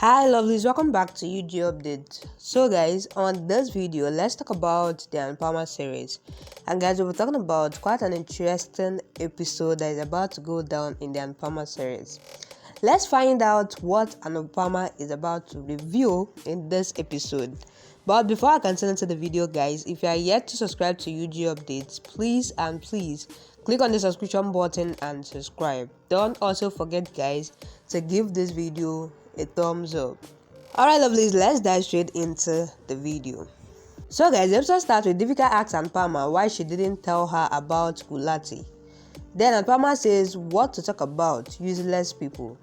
Hi lovelies, welcome back to UG Update. So guys, on this video, let's talk about the Anupama series. And guys, we'll be talking about quite an interesting episode that is about to go down in the Anupama series. Let's find out what Anupama is about to reveal in this episode. But before I continue to the video guys, if you are yet to subscribe to UG Updates, please click on the subscription button and subscribe. Don't also forget guys to give this video a thumbs up. Alright lovelies, let's dive straight into the video. So guys, the episode starts with Devika asks Anupama why she didn't tell her about Gulati. Then Anupama says what to talk about, useless people.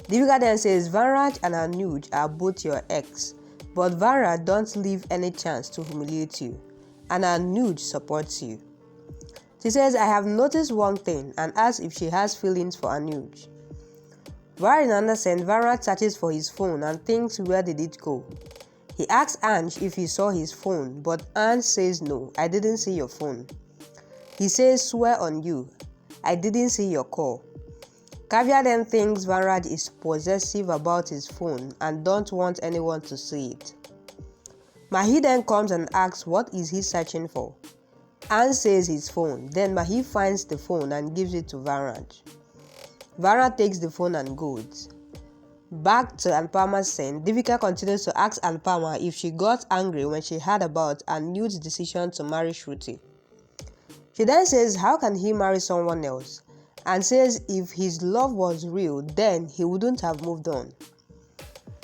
Devika then says Vanraj and Anuj are both your ex, but Vanraj don't leave any chance to humiliate you, and Anuj supports you. She says I have noticed one thing and asks if she has feelings for Anuj. While in another sense, Vanraj searches for his phone and thinks where did it go. He asks Anj if he saw his phone, but Anj says no, I didn't see your phone. He says swear on you, I didn't see your call. Kavya then thinks Vanraj is possessive about his phone and don't want anyone to see it. Mahi then comes and asks what is he searching for. Anj says his phone, then Mahi finds the phone and gives it to Vanraj. Vanraj takes the phone and goes. Back to Anupama's scene, Devika continues to ask Anupama if she got angry when she heard about Anuj's decision to marry Shruti. She then says how can he marry someone else, and says if his love was real then he wouldn't have moved on.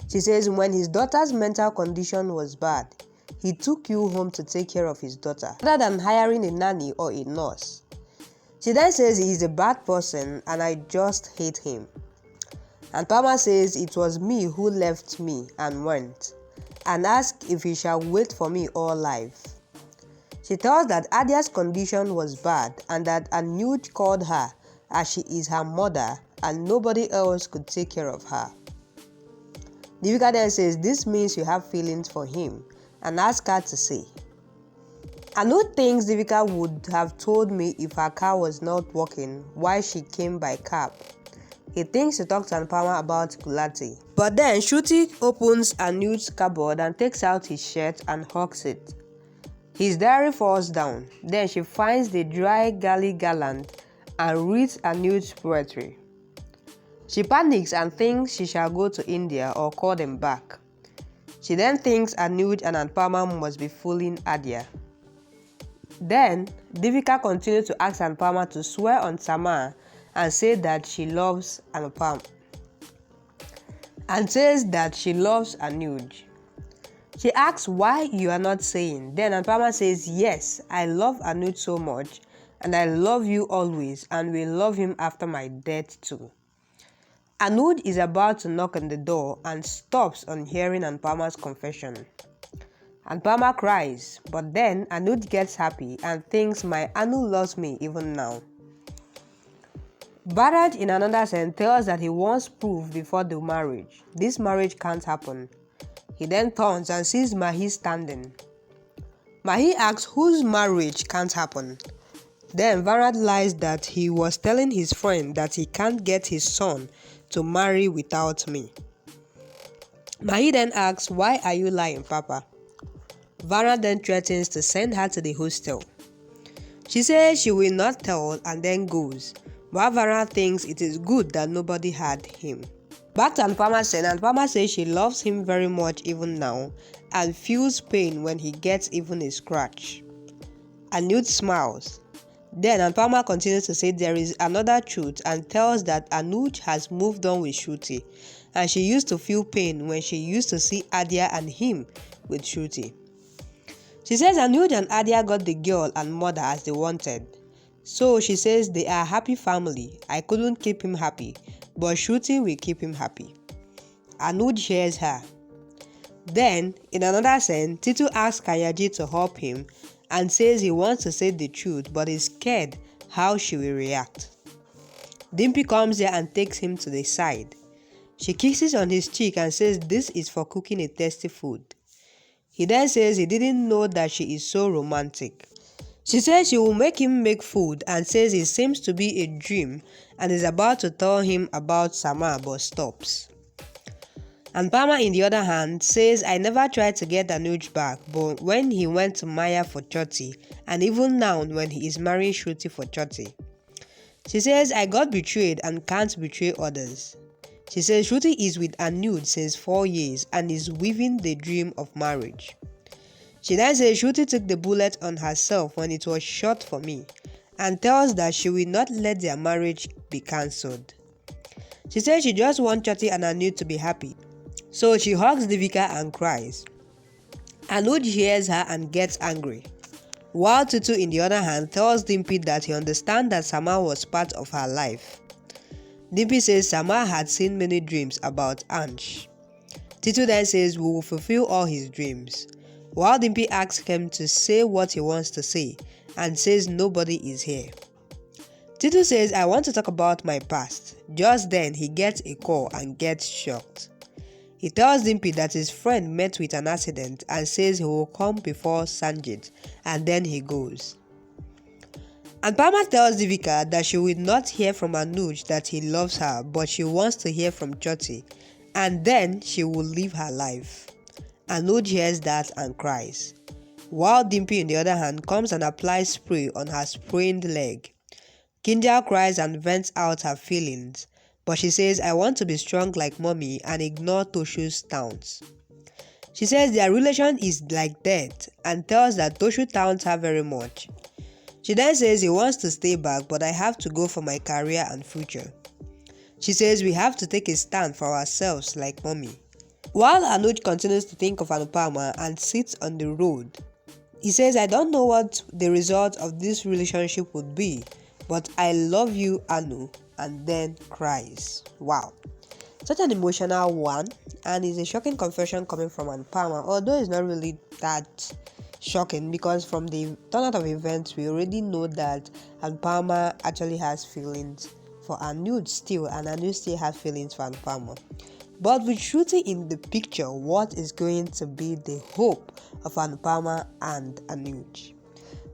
She says when his daughter's mental condition was bad, he took you home to take care of his daughter rather than hiring a nanny or a nurse. She then says he is a bad person and I just hate him. Anupama says it was me who left me and went, and asks if he shall wait for me all life. She tells that Adia's condition was bad and that Anuj called her as she is her mother and nobody else could take care of her. Devika then says this means you have feelings for him and asks her to say. Anuj thinks Devika would have told me if her car was not working why she came by cab. He thinks to talk to Anupama about Gulati. But then Shruti opens Anuj's cupboard and takes out his shirt and hugs it. His diary falls down. Then she finds the dry galley gallant and reads Anuj's poetry. She panics and thinks she shall go to India or call them back. She then thinks Anuj and Anupama must be fooling Adia. Then, Devika continues to ask Anupama to swear on Sama and say that she loves Anupama. And says that she loves Anuj. She asks why you are not saying. Then Anupama says, yes, I love Anuj so much and I love you always and will love him after my death too. Anuj is about to knock on the door and stops on hearing Anupama's confession. Anupama cries, but then Anuj gets happy and thinks my Anu loves me even now. Bharaj in another sense tells that he wants proof before the marriage. This marriage can't happen. He then turns and sees Mahi standing. Mahi asks whose marriage can't happen. Then Bharaj lies that he was telling his friend that he can't get his son to marry without me. Mahi then asks why are you lying, Papa? Vanraj then threatens to send her to the hostel. She says she will not tell and then goes, while Vanraj thinks it is good that nobody had him. Back to Anupama's scene, Anupama says she loves him very much even now and feels pain when he gets even a scratch. Anuj smiles. Then Anupama continues to say there is another truth and tells that Anuj has moved on with Shruti and she used to feel pain when she used to see Adia and him with Shruti. She says Anuj and Adia got the girl and mother as they wanted. So she says they are a happy family. I couldn't keep him happy, but Shruti will keep him happy. Anuj hears her. Then, in another sense, Titu asks Kanyaji to help him and says he wants to say the truth but is scared how she will react. Dimpy comes there and takes him to the side. She kisses on his cheek and says this is for cooking a tasty food. He then says he didn't know that she is so romantic. She says she will make him make food and says it seems to be a dream and is about to tell him about Sama but stops. Anupama, in the other hand, says, I never tried to get Anuj back, but when he went to Maya for Choti, and even now when he is marrying Shruti for Choti. She says, I got betrayed and can't betray others. She says Shruti is with Anuj since 4 years and is weaving the dream of marriage. She then says Shruti took the bullet on herself when it was shot for me, and tells that she will not let their marriage be cancelled. She says she just wants Choti and Anuj to be happy. So she hugs Devika and cries. Anuj hears her and gets angry. While Tutu, in the other hand, tells Dimpy that he understands that Sama was part of her life. Dimpy says Sama had seen many dreams about Ansh. Tutu then says we will fulfill all his dreams. While Dimpy asks him to say what he wants to say and says nobody is here. Tutu says I want to talk about my past. Just then he gets a call and gets shocked. He tells Dimpy that his friend met with an accident and says he will come before Sanjit, and then he goes. Anupama tells Devika that she will not hear from Anuj that he loves her, but she wants to hear from Choti, and then she will live her life. Anuj hears that and cries. While Dimpy, on the other hand, comes and applies spray on her sprained leg. Kinja cries and vents out her feelings, but she says, I want to be strong like mommy and ignore Toshu's taunts. She says their relation is like that and tells that Toshu taunts her very much. She then says he wants to stay back, but I have to go for my career and future. She says we have to take a stand for ourselves like mommy. While Anuj continues to think of Anupama and sits on the road, he says, I don't know what the result of this relationship would be, but I love you, Anu, and then cries. Wow. Such an emotional one, and it's a shocking confession coming from Anupama, although it's not really that shocking because from the turnout of events we already know that Anupama actually has feelings for Anuj still, and Anuj still has feelings for Anupama. But with Shruti in the picture, what is going to be the hope of Anupama and Anuj?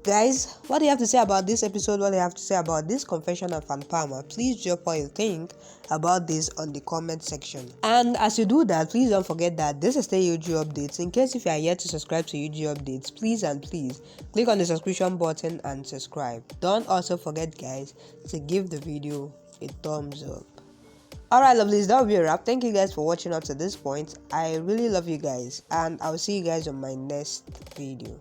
Guys, what do you have to say about this episode? What do you have to say about this confession of Anupama? Please drop what you think about this on the comment section. And as you do that, please don't forget that this is still UG Updates. In case if you are yet to subscribe to UG Updates, please and please click on the subscription button and subscribe. Don't also forget, guys, to give the video a thumbs up. Alright, lovelies, that will be a wrap. Thank you guys for watching up to this point. I really love you guys, and I'll see you guys on my next video.